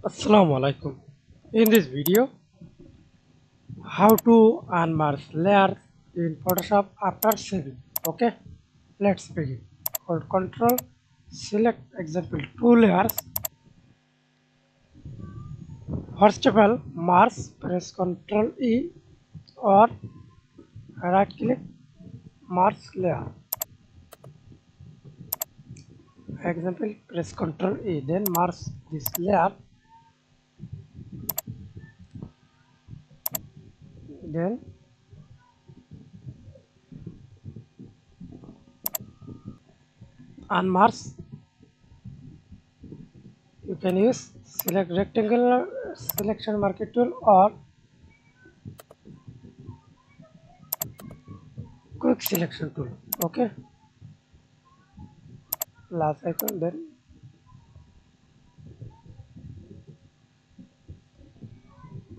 Assalamu Walaikum. In this video, how to unmerge layers in Photoshop after saving. Okay, let's begin. Hold Control, select example 2 layers. First of all, merge, press Ctrl E or right click, merge layer. Example, press Ctrl E, then merge this layer, then unmerge. You can use select rectangle selection marquee tool or quick selection tool. Okay, last icon, then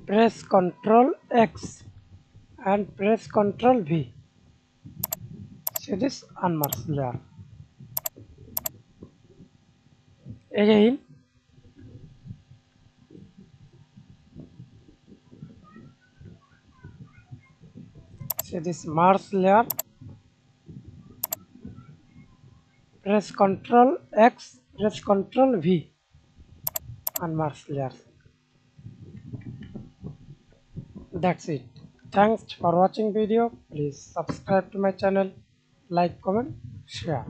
press Ctrl X and press Ctrl V. See this unmerged layer. Again, see this merge layer. Press Ctrl X, press Ctrl V. Unmerged layer. That's it. Thanks for watching video. Please subscribe to my channel, like, comment, share.